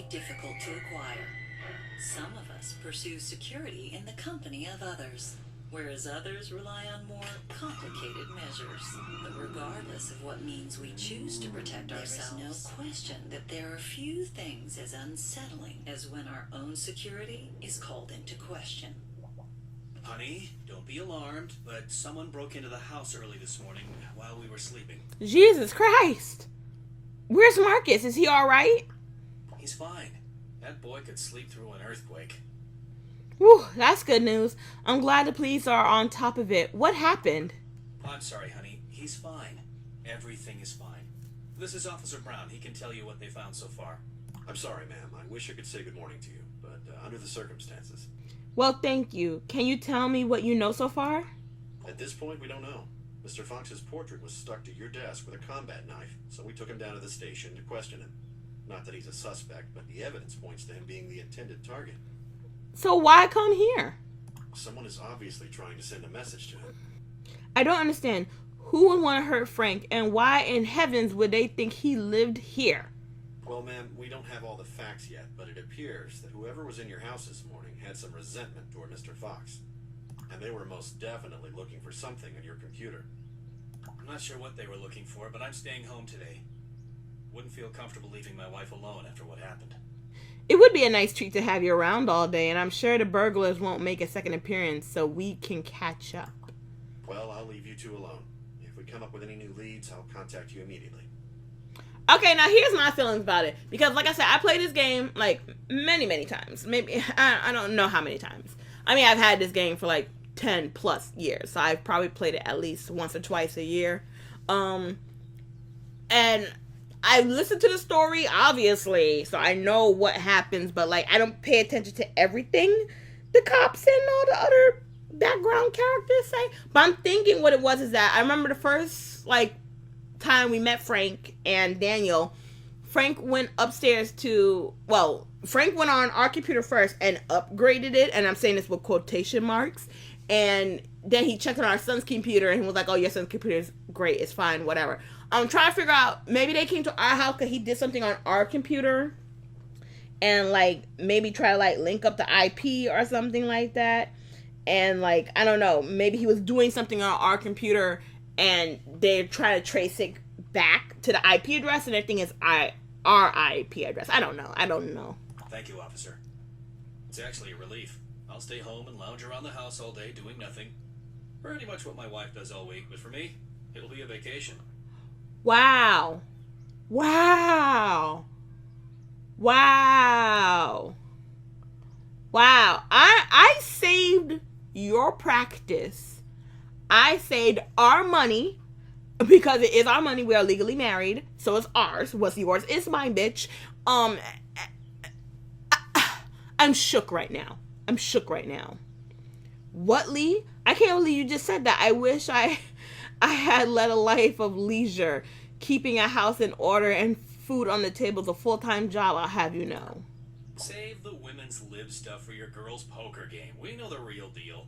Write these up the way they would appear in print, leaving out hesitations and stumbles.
difficult to acquire. Some of us pursue security in the company of others, whereas others rely on more complicated measures. But regardless of what means we choose to protect ourselves, there is no question that there are few things as unsettling as when our own security is called into question. Honey, don't be alarmed, but someone broke into the house early this morning while we were sleeping. Jesus Christ. Where's Marcus? Is he all right? He's fine. That boy could sleep through an earthquake. Whew, that's good news. I'm glad the police are on top of it. What happened? I'm sorry, honey. He's fine. Everything is fine. This is Officer Brown. He can tell you what they found so far. I'm sorry, ma'am. I wish I could say good morning to you, but under the circumstances. Well, thank you. Can you tell me what you know so far? At this point, we don't know. Mr. Fox's portrait was stuck to your desk with a combat knife, so we took him down to the station to question him. Not that he's a suspect, but the evidence points to him being the intended target. So why come here? Someone is obviously trying to send a message to him. I don't understand. Who would want to hurt Frank, and why in heavens would they think he lived here? Well, ma'am, we don't have all the facts yet, but it appears that whoever was in your house this morning had some resentment toward Mr. Fox. And they were most definitely looking for something on your computer. I'm not sure what they were looking for, but I'm staying home today. Wouldn't feel comfortable leaving my wife alone after what happened. It would be a nice treat to have you around all day, and I'm sure the burglars won't make a second appearance, so we can catch up. Well, I'll leave you two alone. If we come up with any new leads, I'll contact you immediately. Okay, now here's my feelings about it. Because, like I said, I played this game, like, many times. Maybe, I don't know how many times. I mean, I've had this game for, like, 10 plus years. So I've probably played it at least once or twice a year. And I listened to the story, obviously, so I know what happens. But, like, I don't pay attention to everything the cops and all the other background characters say. But I'm thinking what it was is that I remember the first, like, time we met Frank and Daniel. Frank went upstairs Frank went on our computer first and upgraded it, and I'm saying this with quotation marks, and then he checked on our son's computer and he was like, oh, your son's computer is great, it's fine, whatever. I'm trying to figure out, maybe they came to our house because he did something on our computer and, like, maybe try to, like, link up the IP or something like that, and, like, I don't know, maybe he was doing something on our computer and they're trying to trace it back to the IP address, and their thing is our IP address. I don't know. Thank you, officer. It's actually a relief. I'll stay home and lounge around the house all day doing nothing. Pretty much what my wife does all week, but for me, it'll be a vacation. Wow. I saved your practice. I saved our money, because it is our money. We are legally married, so it's ours. What's yours is mine, bitch. I'm shook right now. What, Lee? I can't believe you just said that. I wish I had led a life of leisure. Keeping a house in order and food on the table is a full-time job, I'll have you know. Save the women's lib stuff for your girls' poker game. We know the real deal.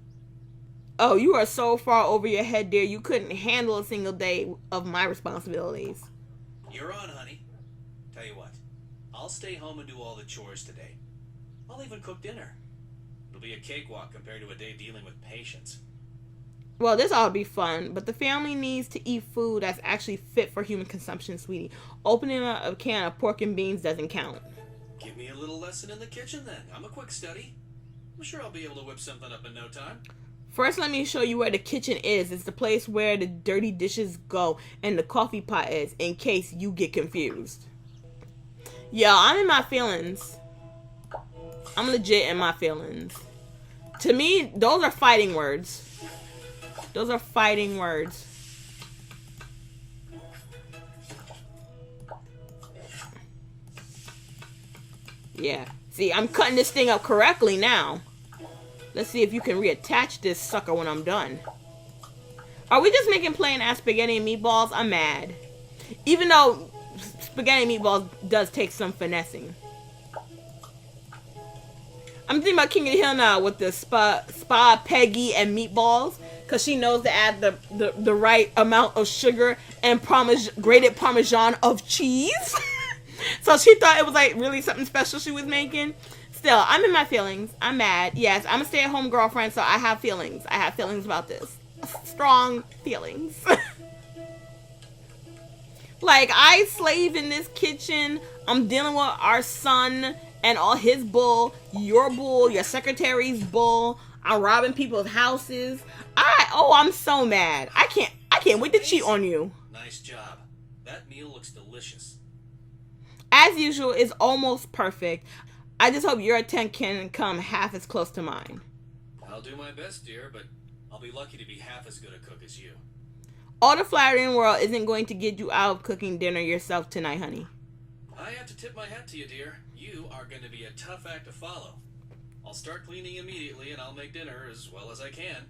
Oh, you are so far over your head, dear. You couldn't handle a single day of my responsibilities. You're on, honey. Tell you what, I'll stay home and do all the chores today. I'll even cook dinner. It'll be a cakewalk compared to a day dealing with patients. Well, this ought to be fun, but the family needs to eat food that's actually fit for human consumption, sweetie. Opening a can of pork and beans doesn't count. Give me a little lesson in the kitchen, then. I'm a quick study. I'm sure I'll be able to whip something up in no time. First, let me show you where the kitchen is. It's the place where the dirty dishes go and the coffee pot is, in case you get confused. Yeah, I'm in my feelings. I'm legit in my feelings. To me, those are fighting words. Yeah. See, I'm cutting this thing up correctly now. Let's see if you can reattach this sucker when I'm done. Are we just making plain ass spaghetti and meatballs? I'm mad. Even though spaghetti and meatballs does take some finessing. I'm thinking about King of the Hill now with the spa Peggy and meatballs. Because she knows to add the right amount of sugar and grated Parmesan of cheese. So she thought it was like really something special she was making. Still, I'm in my feelings. I'm mad. Yes, I'm a stay-at-home girlfriend, so I have feelings. I have feelings about this. Strong feelings. Like, I slave in this kitchen. I'm dealing with our son and all his bull, your bull, your secretary's bull. I'm robbing people's houses. I'm so mad. I can't wait to cheat on you. Nice job. That meal looks delicious. As usual, it's almost perfect. I just hope your attempt can come half as close to mine. I'll do my best, dear, but I'll be lucky to be half as good a cook as you. All the flattery in the world isn't going to get you out of cooking dinner yourself tonight, honey. I have to tip my hat to you, dear. You are going to be a tough act to follow. I'll start cleaning immediately, and I'll make dinner as well as I can.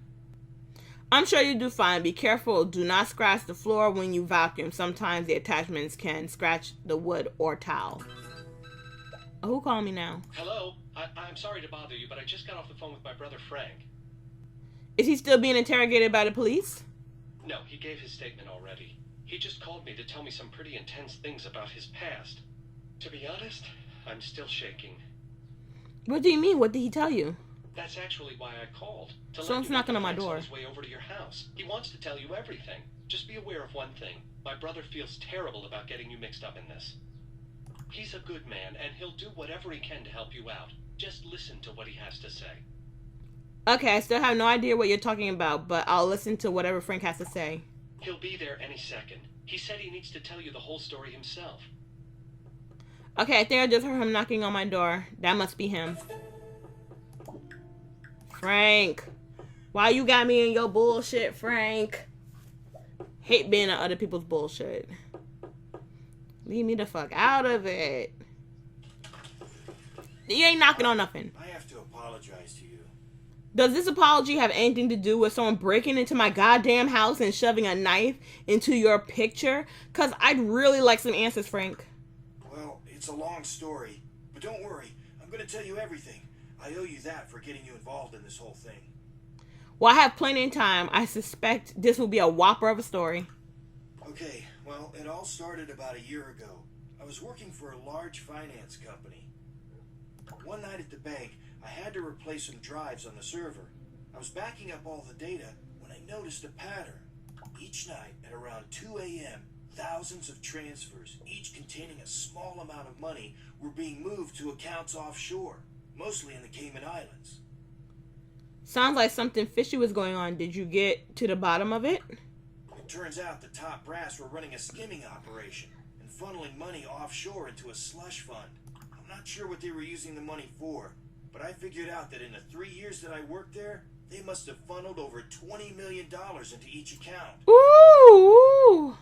I'm sure you do fine. Be careful. Do not scratch the floor when you vacuum. Sometimes the attachments can scratch the wood or towel. Oh, who called me now? Hello? I'm sorry to bother you, but I just got off the phone with my brother Frank. Is he still being interrogated by the police? No, he gave his statement already. He just called me to tell me some pretty intense things about his past. To be honest, I'm still shaking. What do you mean? What did he tell you? That's actually why I called. Someone's knocking on my door. On his way over to your house. He wants to tell you everything. Just be aware of one thing. My brother feels terrible about getting you mixed up in this. He's a good man, and he'll do whatever he can to help you out. Just listen to what he has to say. Okay, I still have no idea what you're talking about, but I'll listen to whatever Frank has to say. He'll be there any second. He said he needs to tell you the whole story himself. Okay, I think I just heard him knocking on my door. That must be him. Frank. Why you got me in your bullshit, Frank? Hate being in other people's bullshit. Leave me the fuck out of it. You ain't knocking on nothing. I have to apologize to you. Does this apology have anything to do with someone breaking into my goddamn house and shoving a knife into your picture? Because I'd really like some answers, Frank. Well, it's a long story, but don't worry. I'm going to tell you everything. I owe you that for getting you involved in this whole thing. Well, I have plenty of time. I suspect this will be a whopper of a story. Okay, well, it all started about a year ago. I was working for a large finance company. One night at the bank, I had to replace some drives on the server. I was backing up all the data when I noticed a pattern. Each night at around 2 a.m., thousands of transfers, each containing a small amount of money, were being moved to accounts offshore, mostly in the Cayman Islands. Sounds like something fishy was going on. Did you get to the bottom of it? It turns out the top brass were running a skimming operation and funneling money offshore into a slush fund. I'm not sure what they were using the money for, but I figured out that in the 3 years that I worked there, they must have funneled over $20 million into each account. Ooh!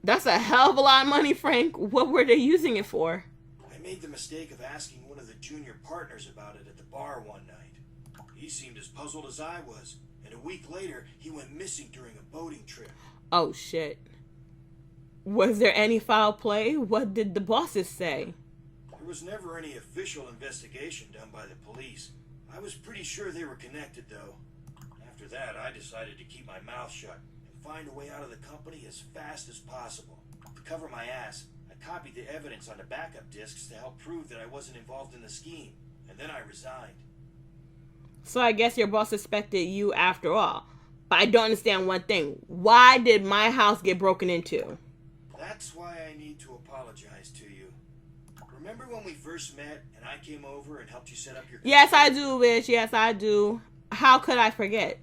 That's a hell of a lot of money, Frank. What were they using it for? I made the mistake of asking one of the junior partners about it at the bar one night. He seemed as puzzled as I was, and a week later, he went missing during a boating trip. Oh, shit. Was there any foul play? What did the bosses say? There was never any official investigation done by the police. I was pretty sure they were connected, though. After that, I decided to keep my mouth shut and find a way out of the company as fast as possible. To cover my ass, I copied the evidence onto backup discs to help prove that I wasn't involved in the scheme, and then I resigned. So I guess your boss suspected you after all. But I don't understand one thing. Why did my house get broken into? That's why I need to apologize to you. Remember when we first met and I came over and helped you set up your computer? Yes, I do, Bish. Yes, I do. How could I forget?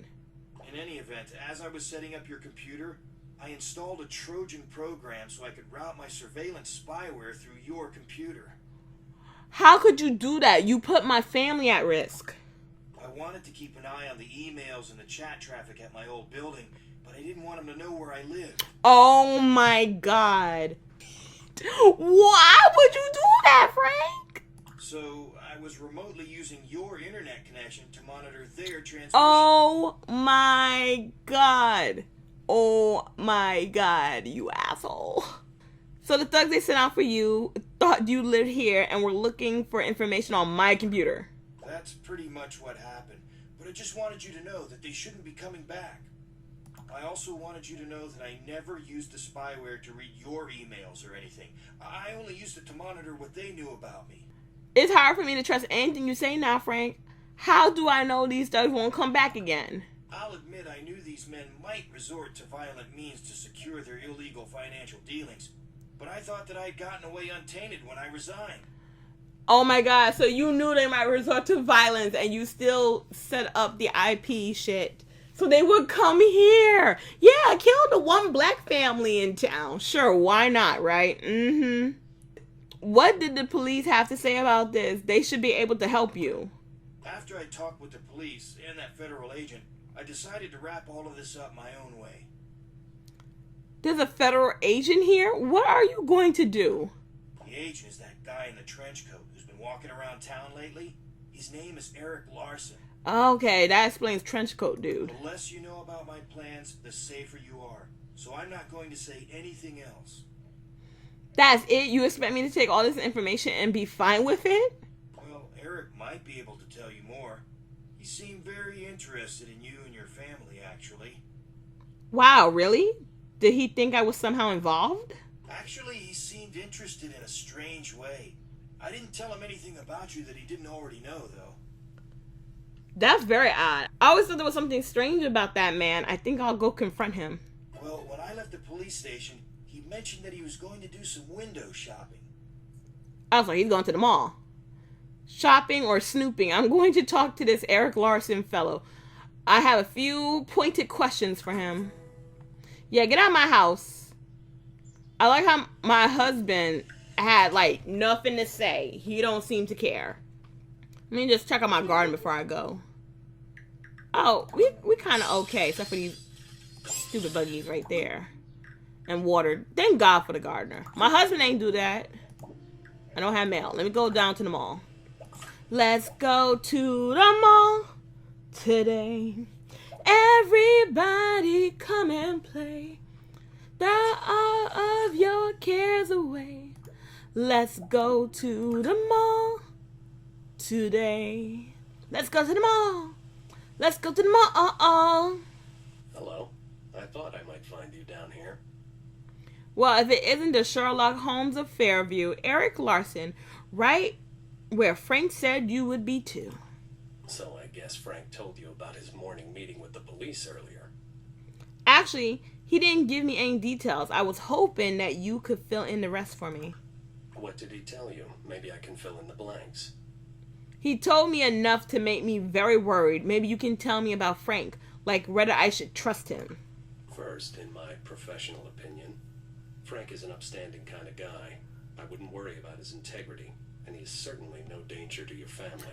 In any event, as I was setting up your computer, I installed a Trojan program so I could route my surveillance spyware through your computer. How could you do that? You put my family at risk. I wanted to keep an eye on the emails and the chat traffic at my old building, but I didn't want them to know where I lived. Oh my god. Why would you do that, Frank? So I was remotely using your internet connection to monitor their transmission. Oh my god. Oh my god, you asshole. So the thugs they sent out for you thought you lived here and were looking for information on my computer. That's pretty much what happened, but I just wanted you to know that they shouldn't be coming back. I also wanted you to know that I never used the spyware to read your emails or anything. I only used it to monitor what they knew about me. It's hard for me to trust anything you say now, Frank. How do I know these thugs won't come back again? I'll admit I knew these men might resort to violent means to secure their illegal financial dealings, but I thought that I'd gotten away untainted when I resigned. Oh my god, so you knew they might resort to violence and you still set up the IP shit so they would come here. Yeah, kill the one black family in town. Sure, why not, right? Mm-hmm. What did the police have to say about this? They should be able to help you. After I talked with the police and that federal agent, I decided to wrap all of this up my own way. There's a federal agent here? What are you going to do? The agent is that guy in the trench coat who's been walking around town lately. His name is Eric Larson. Okay, that explains trench coat dude. The less you know about my plans, the safer you are. So I'm not going to say anything else. That's it? You expect me to take all this information and be fine with it? Well, Eric might be able to tell you more. He seemed very interested in you and your family, actually. Wow, really? Did he think I was somehow involved? Actually, he seemed interested in a strange way. I didn't tell him anything about you that he didn't already know, though. That's very odd. I always thought there was something strange about that man. I think I'll go confront him. Well, when I left the police station, he mentioned that he was going to do some window shopping. Oh, so he's going to the mall. Shopping or snooping. I'm going to talk to this Eric Larson fellow. I have a few pointed questions for him. Yeah, get out of my house. I like how my husband had, like, nothing to say. He don't seem to care. Let me just check out my garden before I go. Oh, we kind of okay, except for these stupid buggies right there. And water. Thank God for the gardener. My husband ain't do that. I don't have mail. Let me go down to the mall. Let's go to the mall today. Everybody come and play. Throw all of your cares away. Let's go to the mall today. Let's go to the mall. Let's go to the mall. Hello? I thought I might find you down here. Well, if it isn't the Sherlock Holmes of Fairview, Eric Larson, right where Frank said you would be too. So I guess Frank told you about his morning meeting with the police earlier. Actually, he didn't give me any details. I was hoping that you could fill in the rest for me. What did he tell you? Maybe I can fill in the blanks. He told me enough to make me very worried. Maybe you can tell me about Frank, like whether I should trust him. First, in my professional opinion, Frank is an upstanding kind of guy. I wouldn't worry about his integrity, and he is certainly no danger to your family.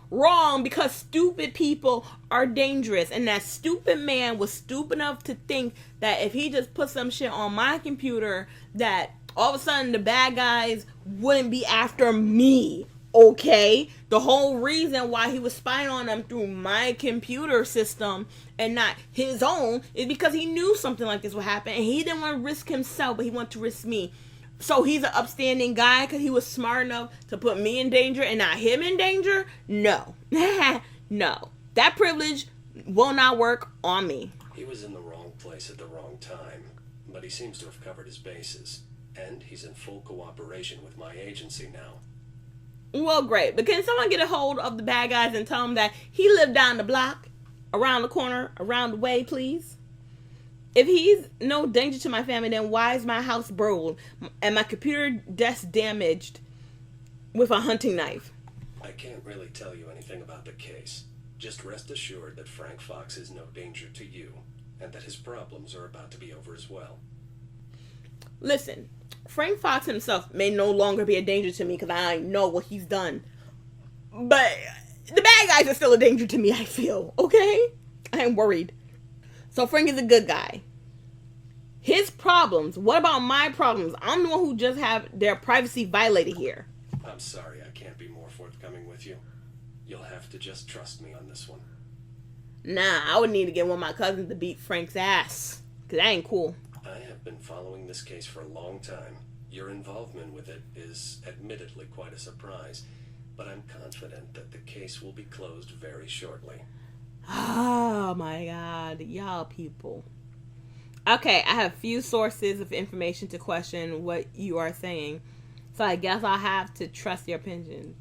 Wrong, because stupid people are dangerous, and that stupid man was stupid enough to think that if he just put some shit on my computer, that all of a sudden the bad guys wouldn't be after me. Okay, the whole reason why he was spying on them through my computer system and not his own is because he knew something like this would happen, and he didn't want to risk himself, but he wanted to risk me. So he's an upstanding guy because he was smart enough to put me in danger and not him in danger? No. No. That privilege will not work on me. He was in the wrong place at the wrong time, but he seems to have covered his bases, and he's in full cooperation with my agency now. Well, great. But can someone get a hold of the bad guys and tell them that he lived down the block, around the corner, around the way, please? If he's no danger to my family, then why is my house burgled and my computer desk damaged with a hunting knife? I can't really tell you anything about the case. Just rest assured that Frank Fox is no danger to you, and that his problems are about to be over as well. Listen, Frank Fox himself may no longer be a danger to me because I know what he's done. But the bad guys are still a danger to me, I feel. Okay? I am worried. So Frank is a good guy. His problems. What about my problems? I'm the one who just have their privacy violated here. I'm sorry I can't be more forthcoming with you. You'll have to just trust me on this one. Nah, I would need to get one of my cousins to beat Frank's ass. Because that ain't cool. I have been following this case for a long time. Your involvement with it is admittedly quite a surprise, but I'm confident that the case will be closed very shortly. Oh my God, y'all people. Okay, I have few sources of information to question what you are saying. So I guess I'll have to trust your opinion.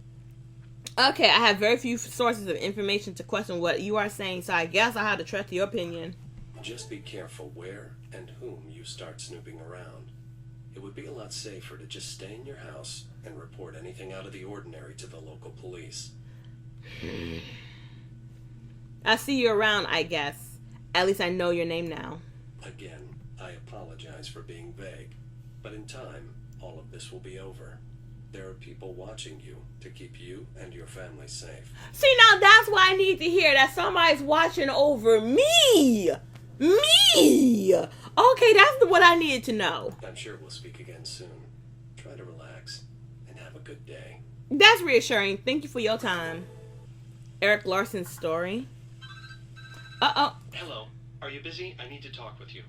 Okay, I have very few sources of information to question what you are saying, so I guess I'll have to trust your opinion. Just be careful where and whom you start snooping around. It would be a lot safer to just stay in your house and report anything out of the ordinary to the local police. I'll see you around, I guess. At least I know your name now. Again, I apologize for being vague, but in time, all of this will be over. There are people watching you to keep you and your family safe. See, now that's what I need to hear, that somebody's watching over me. Me. Okay, that's what I needed to know. I'm sure we'll speak again soon. Try to relax and have a good day. That's reassuring. Thank you for your time. Eric Larson's story. Uh-oh. Hello. Are you busy? I need to talk with you.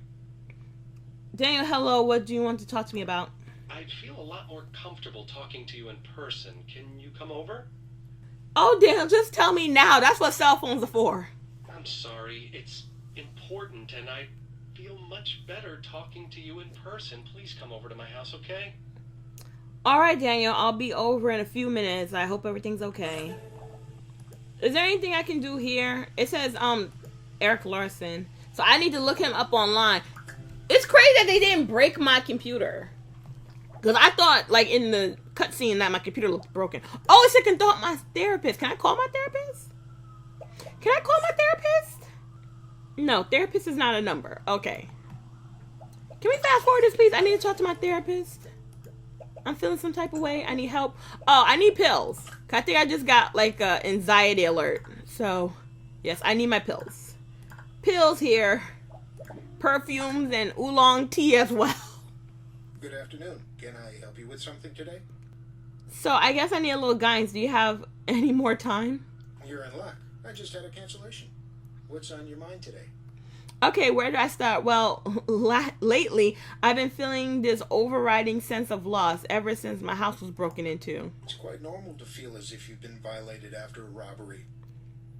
Daniel, hello. What do you want to talk to me about? I'd feel a lot more comfortable talking to you in person. Can you come over? Oh, Daniel, just tell me now. That's what cell phones are for. I'm sorry. It's important, and I feel much better talking to you in person. Please come over to my house, okay? All right, Daniel. I'll be over in a few minutes. I hope everything's okay. Is there anything I can do here? It says, Eric Larson. So I need to look him up online. It's crazy that they didn't break my computer. Because I thought, like, in the cutscene that my computer looked broken. Oh, it's a consult my therapist. Can I call my therapist? Can I call my therapist? No, therapist is not a number. Okay. Can we fast forward this, please? I need to talk to my therapist. I'm feeling some type of way. I need help. Oh, I need pills. I think I just got, like, a anxiety alert. So, yes, I need my pills. Pills here. Perfumes and oolong tea as well. Good afternoon. Can I help you with something today? So, I guess I need a little guidance. Do you have any more time? You're in luck. I just had a cancellation. What's on your mind today? Okay, where do I start? Well, lately, I've been feeling this overriding sense of loss ever since my house was broken into. It's quite normal to feel as if you've been violated after a robbery.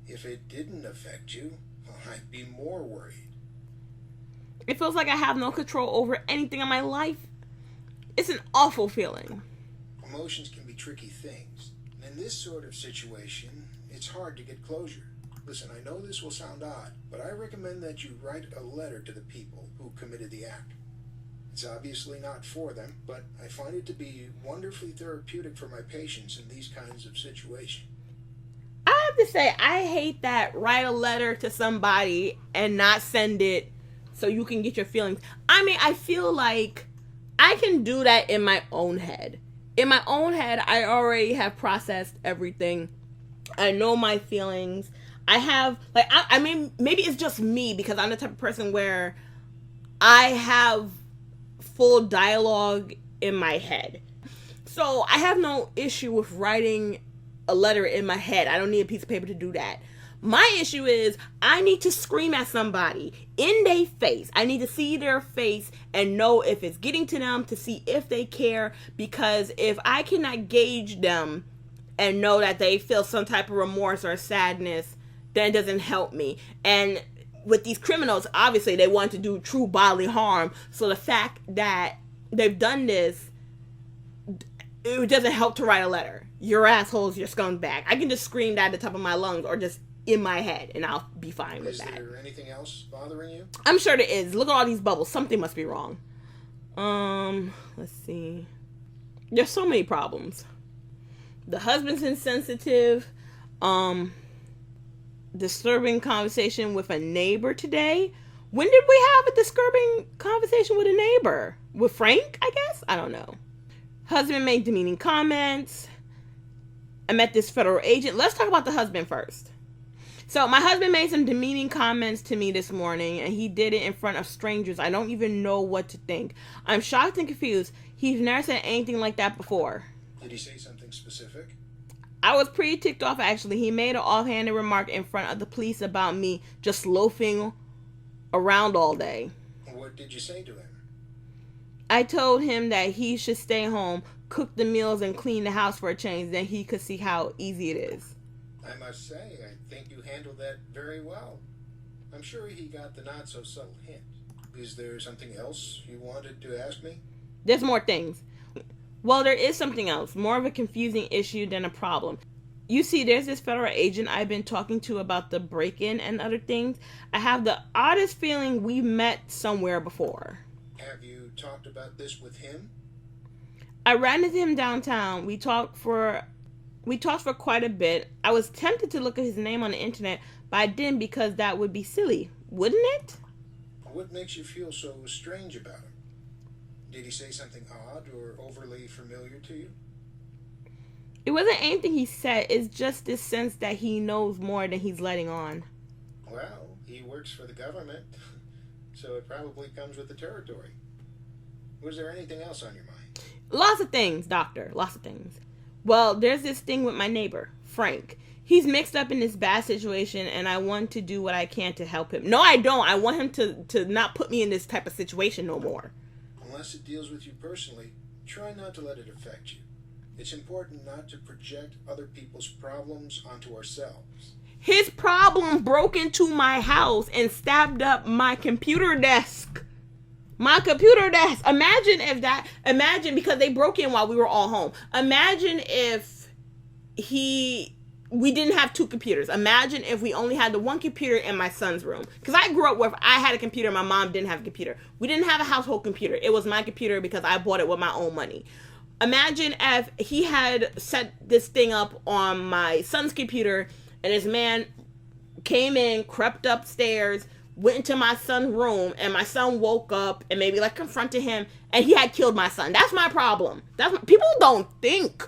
If it didn't affect you, well, I'd be more worried. It feels like I have no control over anything in my life. It's an awful feeling. Emotions can be tricky things. And in this sort of situation, it's hard to get closure. Listen, I know this will sound odd, but I recommend that you write a letter to the people who committed the act. It's obviously not for them, but I find it to be wonderfully therapeutic for my patients in these kinds of situations. I have to say, I hate that write a letter to somebody and not send it so you can get your feelings. I mean, I feel like I can do that in my own head. In my own head, I already have processed everything. I know my feelings. I have, like, I mean, maybe it's just me because I'm the type of person where I have full dialogue in my head. So I have no issue with writing a letter in my head. I don't need a piece of paper to do that. My issue is I need to scream at somebody in their face. I need to see their face and know if it's getting to them, to see if they care. Because if I cannot gauge them and know that they feel some type of remorse or sadness, then it doesn't help me. And with these criminals, obviously they want to do true bodily harm. So the fact that they've done this, it doesn't help to write a letter. You're assholes, you're scumbag. I can just scream that at the top of my lungs or just in my head and I'll be fine with that. Is there anything else bothering you? I'm sure there is. Look at all these bubbles. Something must be wrong. Let's see. There's so many problems. The husband's insensitive. Disturbing conversation with a neighbor today. When did we have a disturbing conversation with a neighbor? With Frank, I guess? I don't know. Husband made demeaning comments. I met this federal agent. Let's talk about the husband first. So my husband made some demeaning comments to me this morning, and he did it in front of strangers. I don't even know what to think. I'm shocked and confused. He's never said anything like that before. Did he say something specific? I was pretty ticked off, actually. He made an offhanded remark in front of the police about me just loafing around all day. What did you say to him? I told him that he should stay home, cook the meals, and clean the house for a change. Then he could see how easy it is. I must say, I think you handled that very well. I'm sure he got the not-so-subtle hint. Is there something else you wanted to ask me? There's more things. Well, there is something else. More of a confusing issue than a problem. You see, there's this federal agent I've been talking to about the break-in and other things. I have the oddest feeling we met somewhere before. Have you talked about this with him? I ran into him downtown. We talked for quite a bit. I was tempted to look at his name on the internet, but I didn't because that would be silly, wouldn't it? What makes you feel so strange about him? Did he say something odd or overly familiar to you? It wasn't anything he said. It's just this sense that he knows more than he's letting on. Well, he works for the government, so it probably comes with the territory. Was there anything else on your mind? Lots of things, doctor. Lots of things. Well, there's this thing with my neighbor, Frank. He's mixed up in this bad situation, and I want to do what I can to help him. No, I don't. I want him to not put me in this type of situation no more. Unless it deals with you personally, try not to let it affect you. It's important not to project other people's problems onto ourselves. His problem broke into my house and stabbed up my computer desk. My computer desk. Imagine because they broke in while we were all home. Imagine if we didn't have two computers. Imagine if we only had the one computer in my son's room. Because I grew up where I had a computer, my mom didn't have a computer. We didn't have a household computer. It was my computer because I bought it with my own money. Imagine if he had set this thing up on my son's computer and this man came in, crept upstairs, went into my son's room, and my son woke up and maybe confronted him and he had killed my son. That's my problem. People don't think.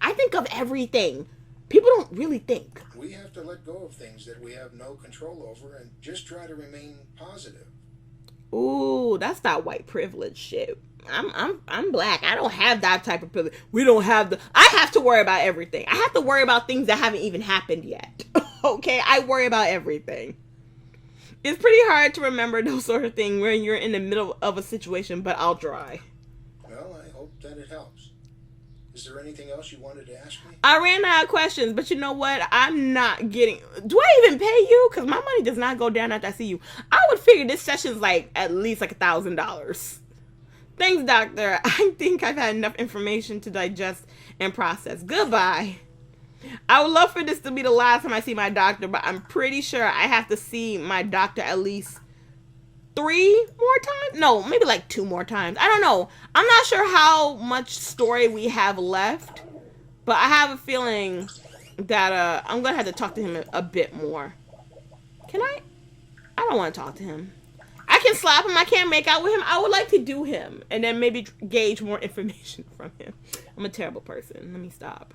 I think of everything. People don't really think. We have to let go of things that we have no control over and just try to remain positive. Ooh, that's that white privilege shit. I'm black. I don't have that type of privilege. I have to worry about everything. I have to worry about things that haven't even happened yet. Okay? I worry about everything. It's pretty hard to remember those sort of things when you're in the middle of a situation, but I'll try. Well, I hope that it helps. Is there anything else you wanted to ask me? I ran out of questions, but you know what? I'm not getting... Do I even pay you? Because my money does not go down after I see you. I would figure this session's at least $1,000. Thanks, doctor. I think I've had enough information to digest and process. Goodbye. I would love for this to be the last time I see my doctor, but I'm pretty sure I have to see my doctor at least 3 more times? No, maybe 2 more times. I don't know. I'm not sure how much story we have left, but I have a feeling that I'm going to have to talk to him a bit more. Can I? I don't want to talk to him. I can slap him. I can't make out with him. I would like to do him and then maybe gauge more information from him. I'm a terrible person. Let me stop.